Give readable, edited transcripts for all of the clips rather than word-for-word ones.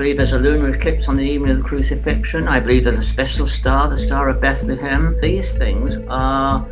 believe there's a lunar eclipse on the evening of the crucifixion. I believe there's a special star, the Star of Bethlehem. These things are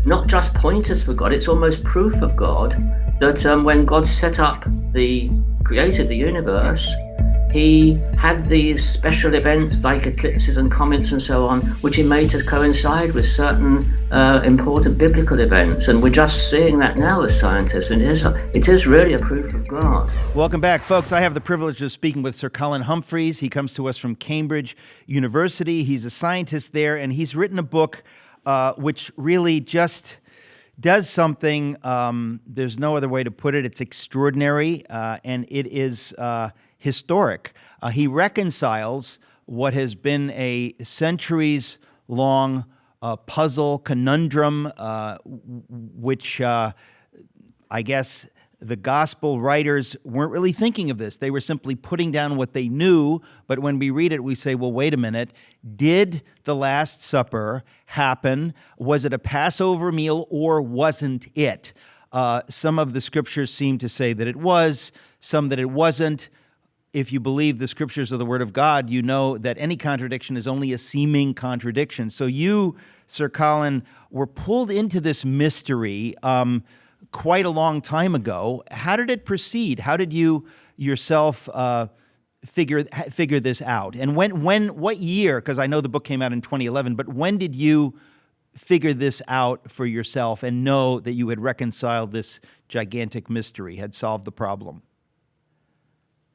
not just pointers for God, it's almost proof of God that when God created the universe, he had these special events like eclipses and comets and so on, which he made to coincide with certain important biblical events. And we're just seeing that now as scientists, and it is really a proof of God. Welcome back, folks. I have the privilege of speaking with Sir Colin Humphreys. He comes to us from Cambridge University. He's a scientist there, and he's written a book which really just does something, there's no other way to put it. It's extraordinary, and it is historic. He reconciles what has been a centuries-long puzzle, conundrum, which I guess the gospel writers weren't really thinking of this. They were simply putting down what they knew, but when we read it, we say, well, wait a minute. Did the Last Supper happen? Was it a Passover meal or wasn't it? Some of the scriptures seem to say that it was, some that it wasn't. If you believe the scriptures of the Word of God, you know that any contradiction is only a seeming contradiction. So you, Sir Colin, were pulled into this mystery quite a long time ago. How did it proceed? How did you yourself figure this out? And what year, because I know the book came out in 2011, but when did you figure this out for yourself and know that you had reconciled this gigantic mystery, had solved the problem?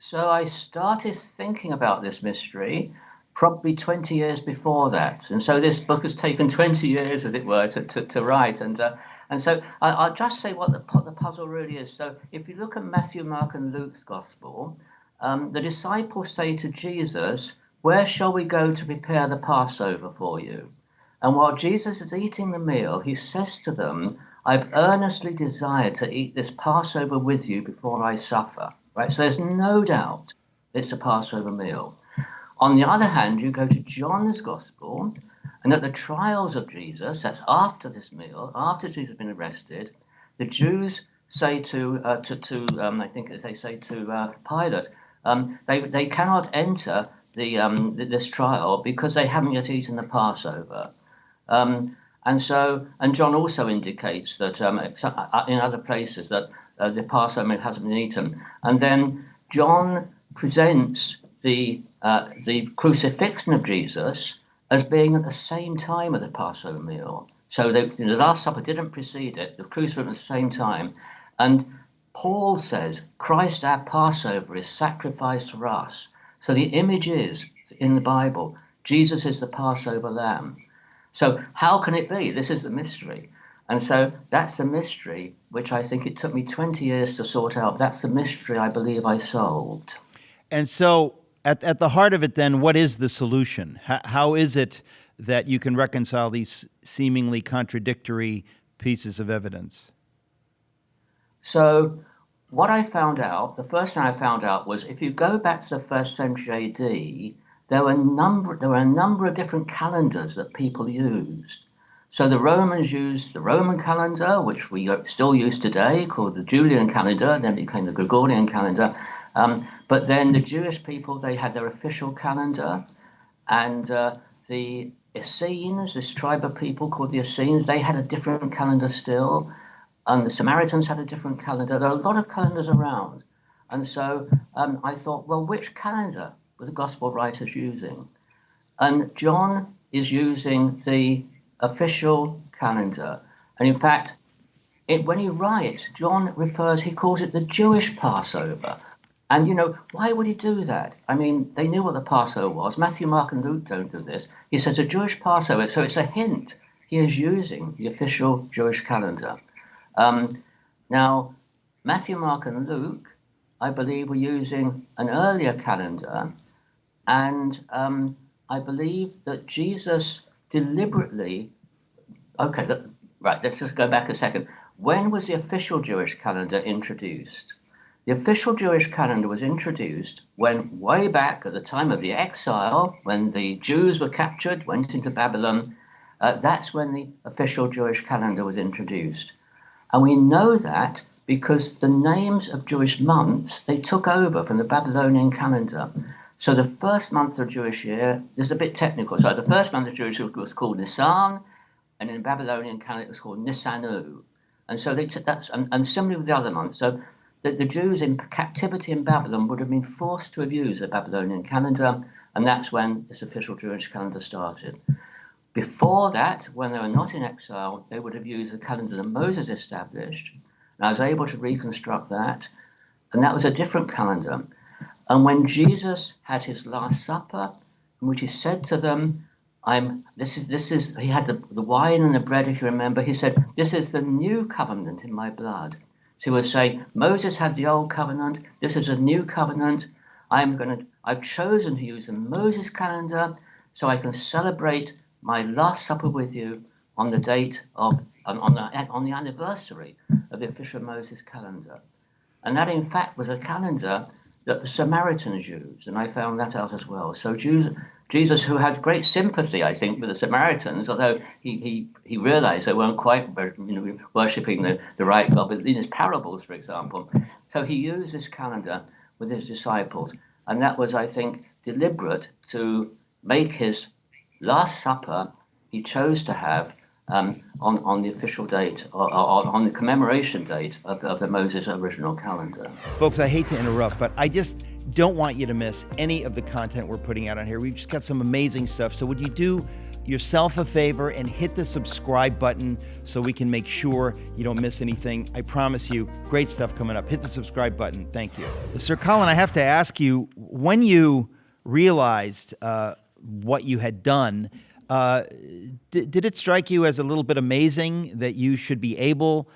So I started thinking about this mystery probably 20 years before that. And so this book has taken 20 years, as it were, to write. And so I'll just say what the puzzle really is. So if you look at Matthew, Mark, and Luke's gospel, the disciples say to Jesus, "Where shall we go to prepare the Passover for you?" And while Jesus is eating the meal, he says to them, "I've earnestly desired to eat this Passover with you before I suffer." Right? So there's no doubt it's a Passover meal. On the other hand, you go to John's gospel, and at the trials of Jesus, that's after this meal, after Jesus has been arrested, the Jews say to I think they say to Pilate, they cannot enter this trial because they haven't yet eaten the Passover. And John also indicates that in other places that the Passover hasn't been eaten. And then John presents the crucifixion of Jesus as being at the same time of the Passover meal. So the Last Supper didn't precede it, the crucifixion at the same time. And Paul says, Christ our Passover is sacrificed for us. So the image is, in the Bible, Jesus is the Passover lamb. So how can it be? This is the mystery. And so that's the mystery, which I think it took me 20 years to sort out. That's the mystery I believe I solved. And so at the heart of it then, what is the solution? How is it that you can reconcile these seemingly contradictory pieces of evidence? So what I found out, the first thing I found out was if you go back to the 1st century AD, there were a number of different calendars that people used. So the Romans used the Roman calendar, which we still use today, called the Julian calendar, then became the Gregorian calendar. But then the Jewish people, they had their official calendar. And the Essenes, this tribe of people called the Essenes, they had a different calendar still. And the Samaritans had a different calendar. There are a lot of calendars around. And so I thought, well, which calendar were the gospel writers using? And John is using the official calendar. And in fact, when he writes, John he calls it the Jewish Passover. And, why would he do that? I mean, they knew what the Passover was. Matthew, Mark, and Luke don't do this. He says a Jewish Passover. So it's a hint. He is using the official Jewish calendar. Now, Matthew, Mark, and Luke, I believe, were using an earlier calendar. And I believe that Jesus deliberately, let's just go back a second. When was the official Jewish calendar introduced? The official Jewish calendar was introduced when, way back at the time of the exile, when the Jews were captured, went into Babylon, that's when the official Jewish calendar was introduced. And we know that because the names of Jewish months, they took over from the Babylonian calendar. So the first month of the Jewish year, this is a bit technical, so the first month of the Jewish year was called Nisan, and in the Babylonian calendar it was called Nisanu. And so they took that, and similarly with the other months. So the Jews in captivity in Babylon would have been forced to have used the Babylonian calendar, and that's when this official Jewish calendar started. Before that, when they were not in exile, they would have used the calendar that Moses established. And I was able to reconstruct that, and that was a different calendar. And when Jesus had his Last Supper, in which he said to them, this is, he had the wine and the bread, if you remember, he said, this is the new covenant in my blood. So he would say, Moses had the old covenant, this is a new covenant. I've chosen to use the Moses calendar so I can celebrate my Last Supper with you on the date of, on the anniversary of the official Moses calendar. And that, in fact, was a calendar that the Samaritans used, and I found that out as well. So Jesus, who had great sympathy, I think, with the Samaritans, although he realized they weren't quite worshipping the right God, but in his parables, for example. So he used this calendar with his disciples, and that was, I think, deliberate to make his Last Supper he chose to have on the official date, or on the commemoration date of the Moses original calendar. Folks, I hate to interrupt, but I just don't want you to miss any of the content we're putting out on here. We've just got some amazing stuff. So would you do yourself a favor and hit the subscribe button so we can make sure you don't miss anything? I promise you, great stuff coming up. Hit the subscribe button. Thank you. Sir Colin, I have to ask you, when you realized what you had done, did it strike you as a little bit amazing that you should be able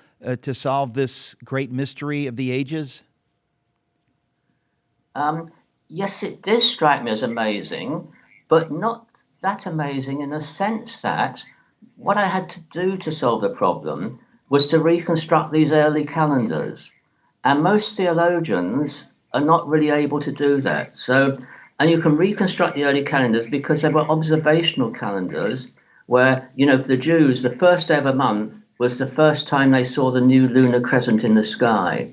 to solve this great mystery of the ages? Yes, it did strike me as amazing, but not that amazing in the sense that what I had to do to solve the problem was to reconstruct these early calendars. And most theologians are not really able to do that. And you can reconstruct the early calendars because they were observational calendars where, for the Jews, the first day of a month was the first time they saw the new lunar crescent in the sky.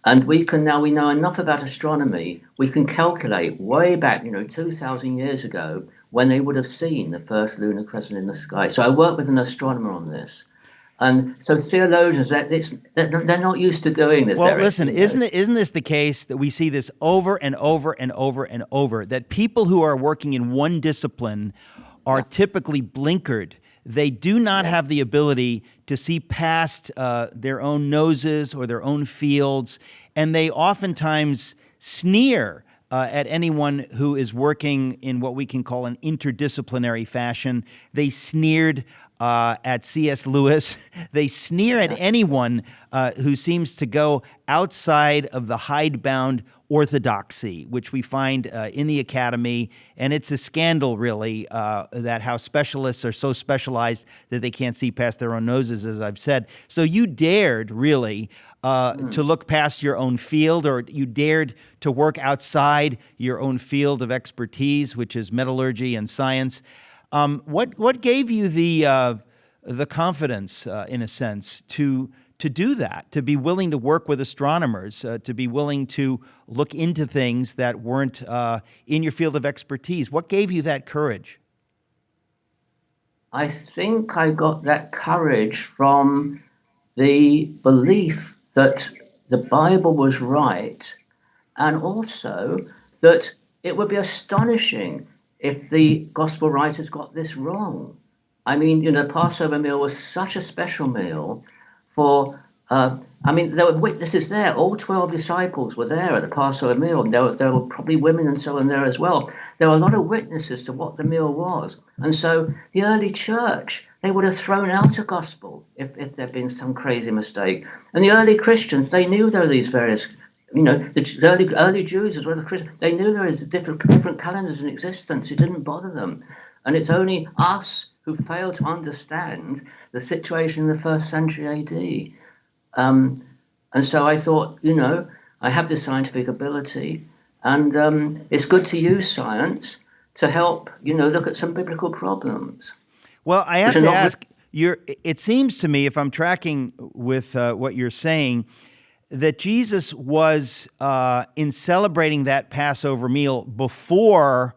And we know enough about astronomy, we can calculate way back, 2,000 years ago, when they would have seen the first lunar crescent in the sky. So I worked with an astronomer on this. And so theologians, they're not used to doing this. Well, listen, isn't this the case that we see this over and over and over and over, that people who are working in one discipline are typically blinkered? They do not have the ability to see past their own noses or their own fields, and they oftentimes sneer at anyone who is working in what we can call an interdisciplinary fashion. They sneered at C.S. Lewis. They sneer at anyone who seems to go outside of the hidebound orthodoxy, which we find in the academy. And it's a scandal, really, that how specialists are so specialized that they can't see past their own noses, as I've said. So you dared, really, to look past your own field, or you dared to work outside your own field of expertise, which is metallurgy and science. What gave you the confidence, in a sense, to do that, to be willing to work with astronomers, to be willing to look into things that weren't in your field of expertise? What gave you that courage? I think I got that courage from the belief that the Bible was right, and also that it would be astonishing if the gospel writers got this wrong. I mean, the Passover meal was such a special meal for, there were witnesses there. All 12 disciples were there at the Passover meal. And there were probably women and so on there as well. There were a lot of witnesses to what the meal was. And so the early church, they would have thrown out a gospel if there'd been some crazy mistake. And the early Christians, they knew there were these various, the early Jews as well as Christians, they knew there was different calendars in existence. It didn't bother them. And it's only us who fail to understand the situation in the first century AD. And so I thought, I have this scientific ability, and it's good to use science to help, look at some biblical problems. Well, I have to ask, it seems to me, if I'm tracking with what you're saying, that Jesus was, in celebrating that Passover meal before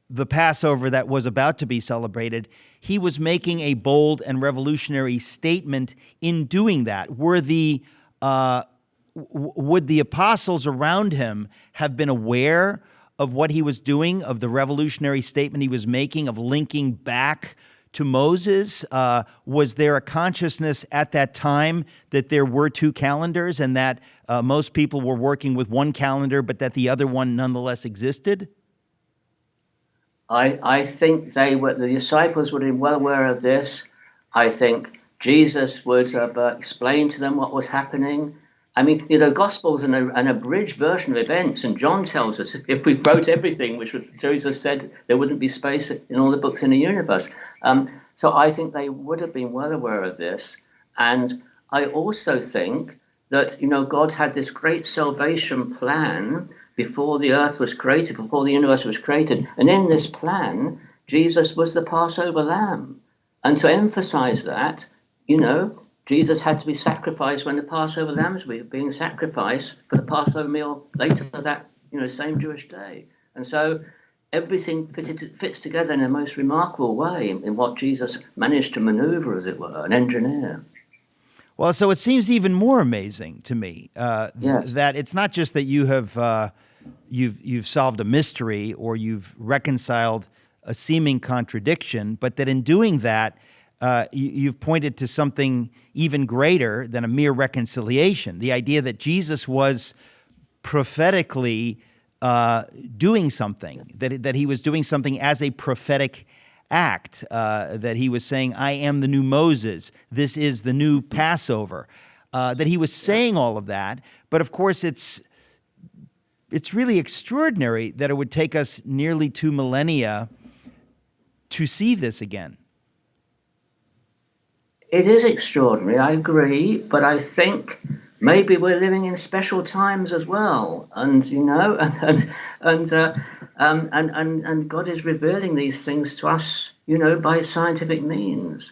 the Passover that was about to be celebrated, he was making a bold and revolutionary statement in doing that. Would the apostles around him have been aware of what he was doing, of the revolutionary statement he was making, of linking back to Moses? Was there a consciousness at that time that there were two calendars and that most people were working with one calendar, but that the other one nonetheless existed? I think the disciples would have been well aware of this. I think Jesus would have explained to them what was happening. I mean, Gospels are an abridged version of events, and John tells us if we wrote everything, which was Jesus said, there wouldn't be space in all the books in the universe. So I think they would have been well aware of this. And I also think that, God had this great salvation plan before the earth was created, before the universe was created. And in this plan, Jesus was the Passover lamb. And to emphasize that, Jesus had to be sacrificed when the Passover lambs were being sacrificed for the Passover meal later that, same Jewish day. And so everything fits together in a most remarkable way in what Jesus managed to maneuver, as it were, and engineer. Well, so it seems even more amazing to me Yes. that it's not just that you have you've solved a mystery or you've reconciled a seeming contradiction, but that in doing that, you've pointed to something even greater than a mere reconciliation. The idea that Jesus was prophetically doing something, that he was doing something as a prophetic act, that he was saying, I am the new Moses, this is the new Passover, that he was saying all of that. But of course, it's really extraordinary that it would take us nearly 2 millennia to see this again. It is extraordinary, I agree, but I think maybe we're living in special times as well, and and God is revealing these things to us, by scientific means.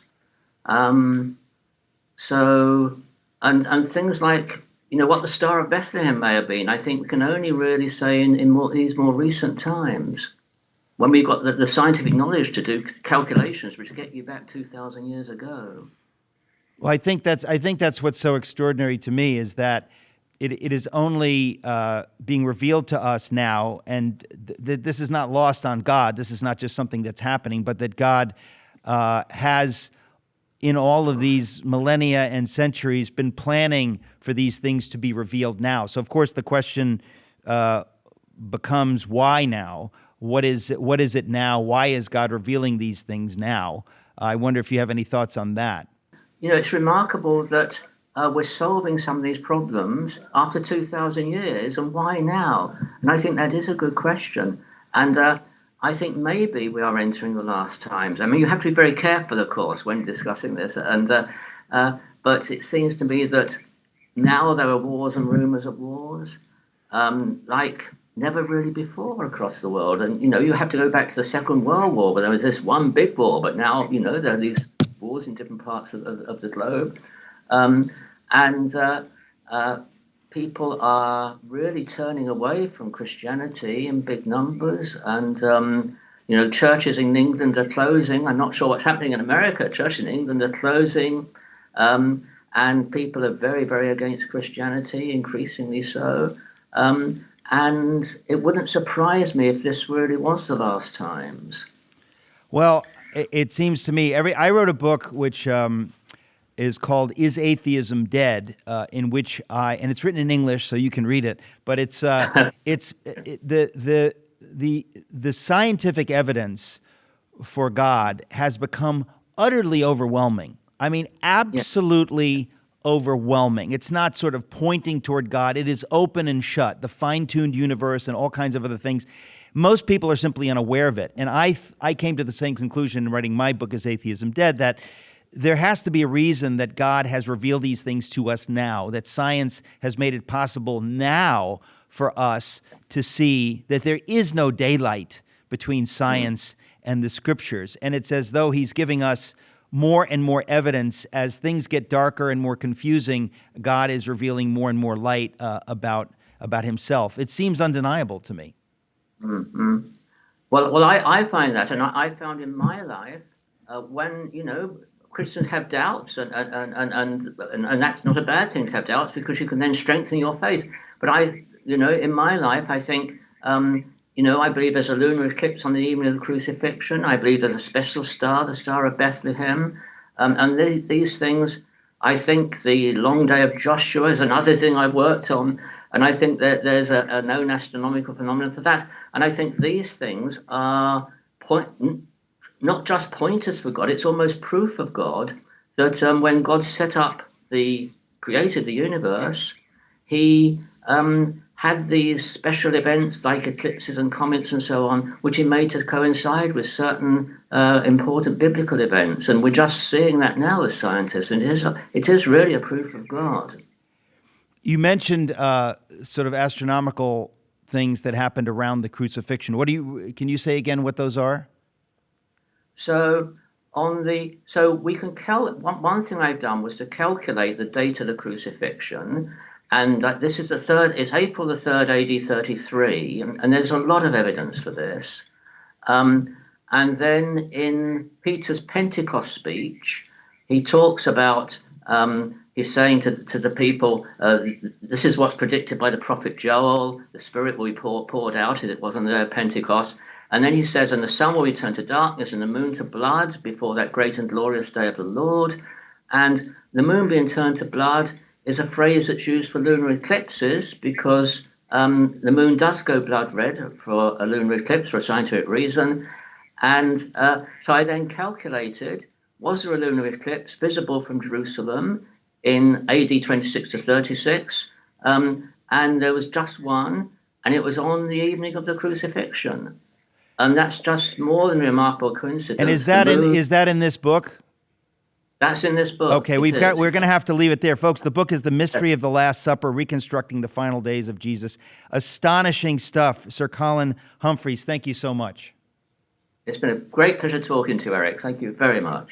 So things like what the Star of Bethlehem may have been, I think we can only really say in these more recent times, when we've got the scientific knowledge to do calculations which get you back 2,000 years ago. Well, I think that's what's so extraordinary to me is that it is only being revealed to us now, and this is not lost on God. This is not just something that's happening, but that God has, in all of these millennia and centuries, been planning for these things to be revealed now. So, of course, the question becomes, why now? What is it now? Why is God revealing these things now? I wonder if you have any thoughts on that. It's remarkable that we're solving some of these problems after 2,000 years, and why now? And I think that is a good question. And I think maybe we are entering the last times. I mean, you have to be very careful, of course, when discussing this. And but it seems to me that now there are wars and rumors of wars, like never really before across the world. And you have to go back to the Second World War, where there was this one big war, but now there are these wars in different parts of the globe, and people are really turning away from Christianity in big numbers, and churches in England are closing. I'm not sure what's happening in America. Churches in England are closing, and people are very, very against Christianity, increasingly so. And it wouldn't surprise me if this really was the last times. Well, it seems to me, I wrote a book which is called "Is Atheism Dead?" In which and it's written in English, so you can read it. But it's the scientific evidence for God has become utterly overwhelming. I mean, absolutely overwhelming. It's not sort of pointing toward God. It is open and shut, the fine-tuned universe and all kinds of other things. Most people are simply unaware of it. And I came to the same conclusion in writing my book, Is Atheism Dead?, that there has to be a reason that God has revealed these things to us now, that science has made it possible now for us to see that there is no daylight between science and the scriptures. And it's as though he's giving us more and more evidence as things get darker and more confusing. God is revealing more and more light about himself. It seems undeniable to me. Mm-hmm. Well, I find that, and I found in my life when Christians have doubts, and that's not a bad thing to have doubts, because you can then strengthen your faith. But in my life, I think, I believe there's a lunar eclipse on the evening of the crucifixion. I believe there's a special star, the Star of Bethlehem, and these things. I think the long day of Joshua is another thing I've worked on, and I think that there's a known astronomical phenomenon for that. And I think these things are not just pointers for God, it's almost proof of God that when God created the universe, he had these special events like eclipses and comets and so on, which he made to coincide with certain important biblical events. And we're just seeing that now as scientists, and it is really a proof of God. You mentioned sort of astronomical things that happened around the crucifixion. Can you say again what those are? So we can one thing I've done was to calculate the date of the crucifixion, and this is it's April the 3rd, AD 33, and there's a lot of evidence for this. And then in Peter's Pentecost speech, he talks about he's saying to the people, this is what's predicted by the prophet Joel, the Spirit will be poured out as it was on the day of Pentecost. And then he says, and the sun will return to darkness and the moon to blood before that great and glorious day of the Lord. And the moon being turned to blood is a phrase that's used for lunar eclipses, because the moon does go blood red for a lunar eclipse for a scientific reason. And so I then calculated, was there a lunar eclipse visible from Jerusalem in AD 26 to 36? And there was just one, and it was on the evening of the crucifixion. And that's just more than a remarkable coincidence. And is that in this book? That's in this book. Okay, we're going to have to leave it there, folks. The book is The Mystery of the Last Supper, Reconstructing the Final Days of Jesus. Astonishing stuff. Sir Colin Humphreys, thank you so much. It's been a great pleasure talking to you, Eric. Thank you very much.